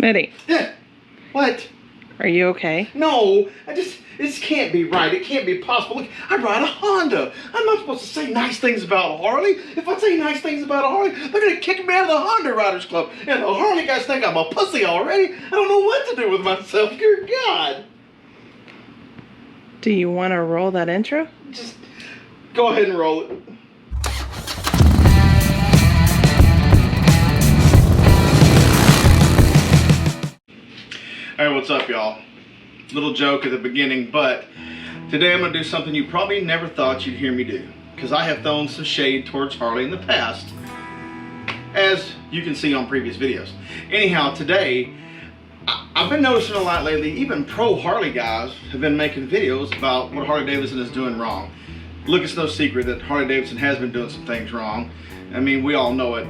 Smitty. Yeah. What? Are you okay? No, this can't be right. It can't be possible. Look, I ride a Honda. I'm not supposed to say nice things about a Harley. If I say nice things about a Harley, they're going to kick me out of the Honda Riders Club. And the Harley guys think I'm a pussy already. I don't know what to do with myself. Dear God. Do you want to roll that intro? Just go ahead and roll it. Hey, what's up, y'all? Little joke at the beginning, but today I'm going to do something you probably never thought you'd hear me do, because I have thrown some shade towards Harley in the past, as you can see on previous videos. Anyhow, today I've been noticing a lot lately, even pro Harley guys have been making videos about what Harley Davidson is doing wrong. Look, it's no secret that Harley Davidson has been doing some things wrong. I mean, we all know it,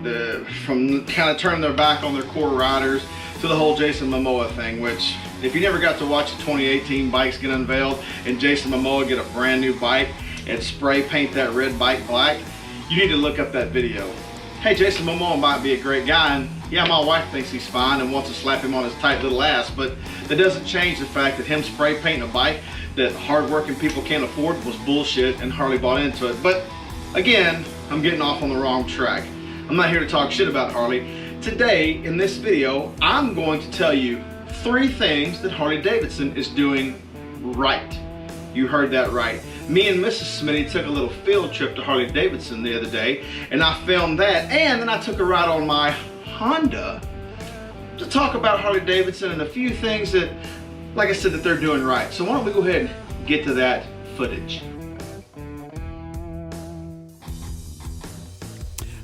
from kind of turning their back on their core riders to the whole Jason Mamoa thing, which if you never got to watch the 2018 bikes get unveiled and Jason Mamoa get a brand new bike and spray paint that red bike black, you need to look up that video. Hey, Jason Mamoa might be a great guy, and yeah, my wife thinks he's fine and wants to slap him on his tight little ass, but that doesn't change the fact that him spray painting a bike that hardworking people can't afford was bullshit, and Harley bought into it. But again, I'm getting off on the wrong track. I'm not here to talk shit about Harley. Today, in this video, I'm going to tell you 3 things that Harley Davidson is doing right. You heard that right. Me and Mrs. Smitty took a little field trip to Harley Davidson the other day, and I filmed that, and then I took a ride on my Honda to talk about Harley Davidson and a few things that, like I said, that they're doing right. So why don't we go ahead and get to that footage.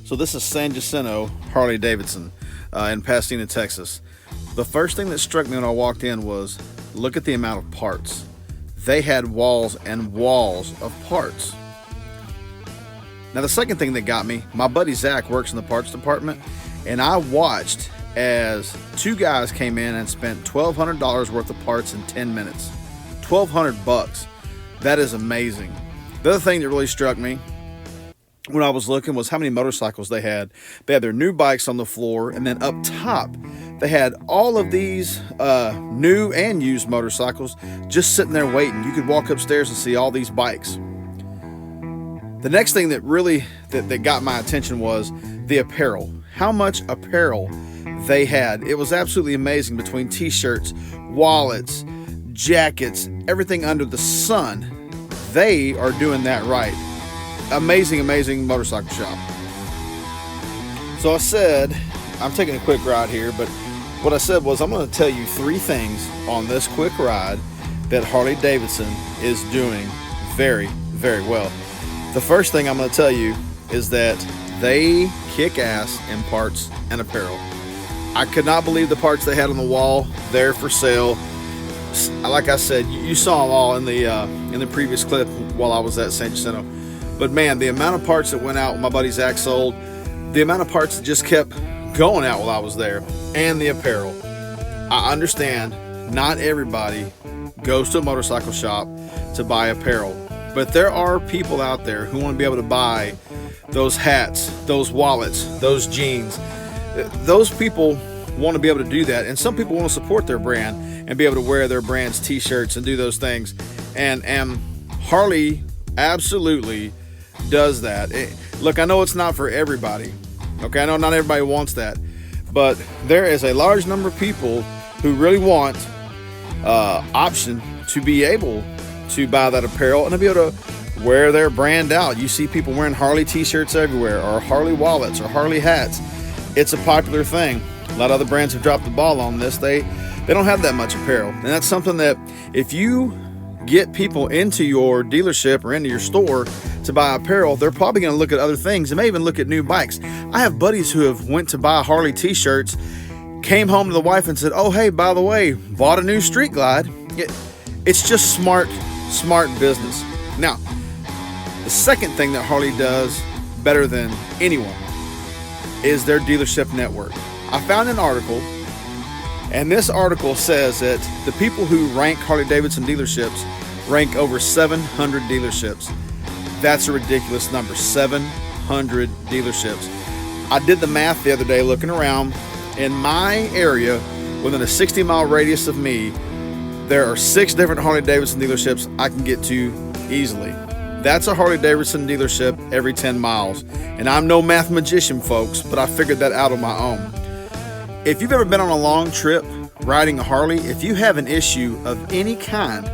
So this is San Jacinto Harley Davidson in Pasadena, Texas. The first thing that struck me when I walked in was, look at the amount of parts. They had walls and walls of parts. Now the second thing that got me, my buddy Zach works in the parts department, and I watched as 2 guys came in and spent $1,200 worth of parts in 10 minutes. 1,200 bucks. That is amazing. The other thing that really struck me when I was looking was how many motorcycles they had. They had their new bikes on the floor, and then up top they had all of these new and used motorcycles just sitting there waiting. You could walk upstairs and see all these bikes. The next thing that really that got my attention was the apparel. How much apparel they had. It was absolutely amazing, between t-shirts, wallets, jackets, everything under the sun. They are doing that right. Amazing, amazing motorcycle shop. So I said, I'm taking a quick ride here, but what I said was I'm going to tell you 3 things on this quick ride that Harley Davidson is doing very, very well. The first thing I'm going to tell you is that they kick ass in parts and apparel. I could not believe the parts they had on the wall there for sale. Like I said, you saw them all in the previous clip while I was at San Jacinto. But man, the amount of parts that went out when my buddy Zach sold, the amount of parts that just kept going out while I was there, and the apparel. I understand not everybody goes to a motorcycle shop to buy apparel, but there are people out there who want to be able to buy those hats, those wallets, those jeans. Those people want to be able to do that, and some people want to support their brand and be able to wear their brand's t-shirts and do those things. And Harley absolutely does that. Look, I know it's not for everybody. Okay, I know not everybody wants that, but there is a large number of people who really want option to be able to buy that apparel and to be able to wear their brand out. You see people wearing Harley t-shirts everywhere, or Harley wallets, or Harley hats. It's a popular thing. A lot of other brands have dropped the ball on this. They don't have that much apparel, and that's something that if you get people into your dealership or into your store to buy apparel, they're probably going to look at other things. They may even look at new bikes. I have buddies who have went to buy Harley t-shirts, came home to the wife and said, oh hey, by the way, bought a new Street Glide. It's just smart business. Now, the second thing that Harley does better than anyone is their dealership network. I found an article, and this article says that the people who rank Harley Davidson dealerships rank over 700 dealerships. That's a ridiculous number, 700 dealerships. I did the math the other day looking around. In my area, within a 60-mile radius of me, there are 6 different Harley Davidson dealerships I can get to easily. That's a Harley Davidson dealership every 10 miles. And I'm no math magician, folks, but I figured that out on my own. If you've ever been on a long trip riding a Harley, if you have an issue of any kind,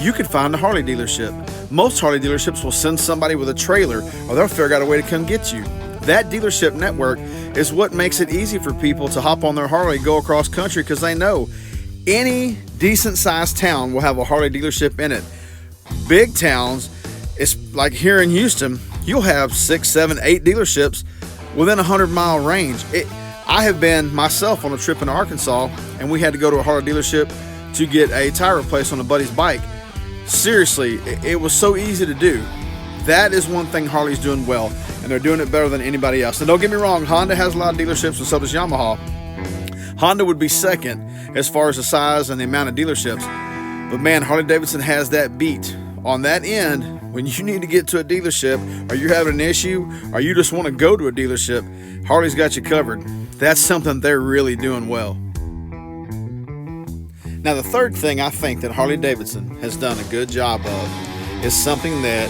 you can find a Harley dealership. Most Harley dealerships will send somebody with a trailer, or they'll figure out a way to come get you. That dealership network is what makes it easy for people to hop on their Harley, go across country, because they know any decent sized town will have a Harley dealership in it. Big towns, it's like here in Houston, you'll have 6, 7, 8 dealerships within a 100-mile range. I have been myself on a trip in Arkansas, and we had to go to a Harley dealership to get a tire replaced on a buddy's bike. Seriously, it was so easy to do. That is one thing Harley's doing well, and they're doing it better than anybody else. And don't get me wrong, Honda has a lot of dealerships, and so does Yamaha. Honda would be second as far as the size and the amount of dealerships. But man, Harley Davidson has that beat. On that end, when you need to get to a dealership, or you're having an issue, or you just want to go to a dealership, Harley's got you covered. That's something they're really doing well. Now, the third thing I think that Harley Davidson has done a good job of is something that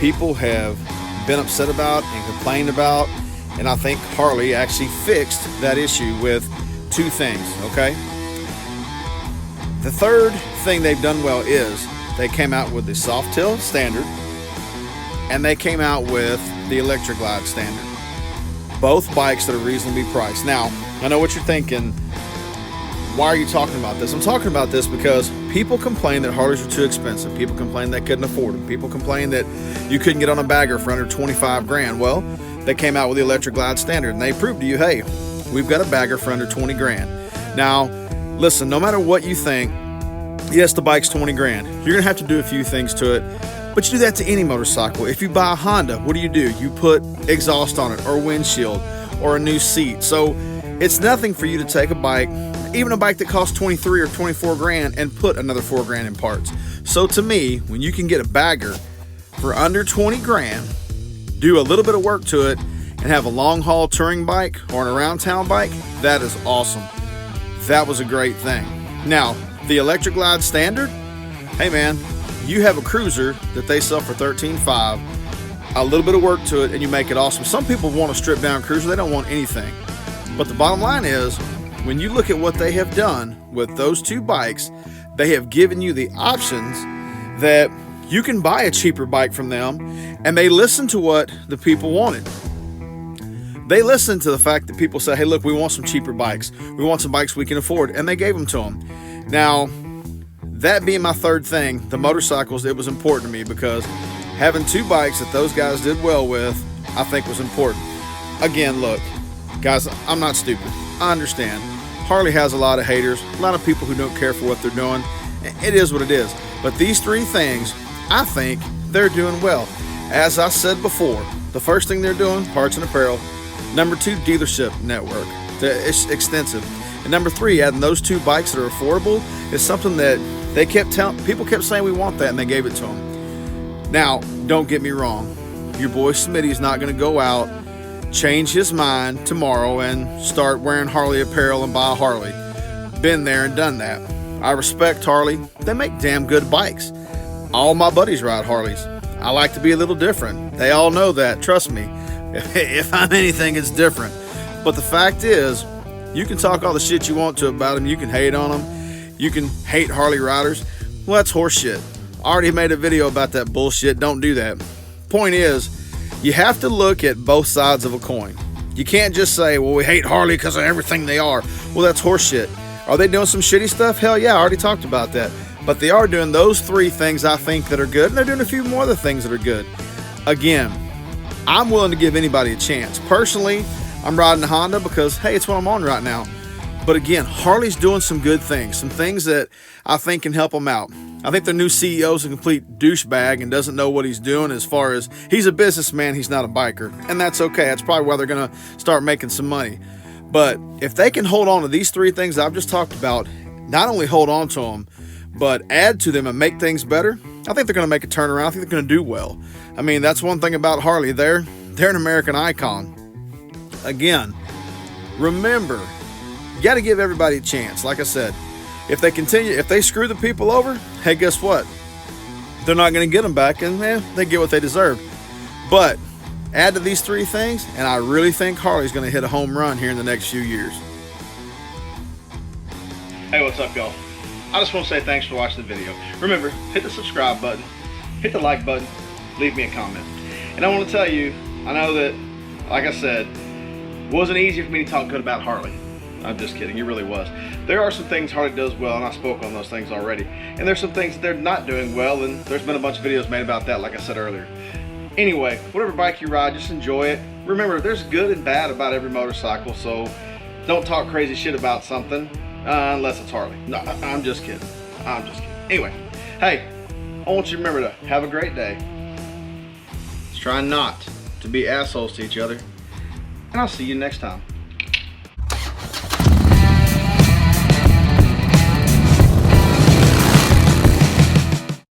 people have been upset about and complained about, and I think Harley actually fixed that issue with 2 things, okay? The third thing they've done well is they came out with the soft tail standard, and they came out with the electric glide standard. Both bikes that are reasonably priced. Now, I know what you're thinking. Why are you talking about this? I'm talking about this because people complain that Harleys are too expensive. People complain they couldn't afford them. People complain that you couldn't get on a bagger for under 25 grand. Well, they came out with the electric glide standard, and they proved to you, hey, we've got a bagger for under 20 grand. Now, listen, no matter what you think, yes, the bike's 20 grand. You're gonna have to do a few things to it, but you do that to any motorcycle. If you buy a Honda, what do? You put exhaust on it, or windshield, or a new seat. So it's nothing for you to take a bike, even a bike that costs 23 or 24 grand, and put another 4 grand in parts. So to me, when you can get a bagger for under 20 grand, do a little bit of work to it, and have a long haul touring bike or an around town bike, that is awesome. That was a great thing. Now, the electric glide standard, hey man, you have a cruiser that they sell for $13,500, a little bit of work to it, and you make it awesome. Some people want a stripped down cruiser, they don't want anything. But the bottom line is, when you look at what they have done with those 2 bikes, they have given you the options that you can buy a cheaper bike from them, and they listen to what the people wanted. They listened to the fact that people said, hey, look, we want some cheaper bikes. We want some bikes we can afford, and they gave them to them. Now, that being my third thing, the motorcycles, it was important to me because having 2 bikes that those guys did well with, I think was important. Again, look, guys, I'm not stupid. I understand. Harley has a lot of haters, a lot of people who don't care for what they're doing. It is what it is. But these 3 things, I think they're doing well. As I said before, the first thing they're doing, parts and apparel. Number 2, dealership network. It's extensive. And number 3, adding those 2 bikes that are affordable is something that they kept telling, people kept saying we want that, and they gave it to them. Now, don't get me wrong. Your boy Smitty's not going to go out, change his mind tomorrow, and start wearing Harley apparel and buy a Harley. Been there and done that. I respect Harley. They make damn good bikes. All my buddies ride Harleys. I like to be a little different. They all know that. Trust me. If I'm anything, it's different. But the fact is, you can talk all the shit you want to about them. You can hate on them. You can hate Harley riders. Well, that's horseshit. I already made a video about that bullshit. Don't do that. Point is, you have to look at both sides of a coin. You can't just say, well, we hate Harley because of everything they are. Well, that's horseshit. Are they doing some shitty stuff? Hell yeah, I already talked about that. But they are doing those 3 things I think that are good, and they're doing a few more other things that are good. Again, I'm willing to give anybody a chance. Personally, I'm riding a Honda because, hey, it's what I'm on right now. But again, Harley's doing some good things, some things that I think can help them out. I think their new CEO is a complete douchebag and doesn't know what he's doing as far as he's a businessman, he's not a biker. And that's okay. That's probably why they're going to start making some money. But if they can hold on to these 3 things I've just talked about, not only hold on to them, but add to them and make things better, I think they're going to make a turnaround. I think they're going to do well. I mean, that's one thing about Harley. They're an American icon. Again, remember, You got to give everybody a chance. Like I said, if they screw the people over, hey, guess what? They're not going to get them back, and they get what they deserve. But add to these 3 things, and I really think Harley's going to hit a home run here in the next few years. Hey, what's up, y'all? I just want to say thanks for watching the video. Remember, hit the subscribe button, hit the like button, leave me a comment. And I want to tell you, I know that, like I said, it wasn't easy for me to talk good about Harley. I'm just kidding, it really was. There are some things Harley does well, and I spoke on those things already. And there's some things that they're not doing well, and there's been a bunch of videos made about that, like I said earlier. Anyway, whatever bike you ride, just enjoy it. Remember, there's good and bad about every motorcycle, so don't talk crazy shit about something unless it's Harley. No, I'm just kidding. I'm just kidding. Anyway, hey, I want you to remember to have a great day. Let's try not to be assholes to each other, and I'll see you next time.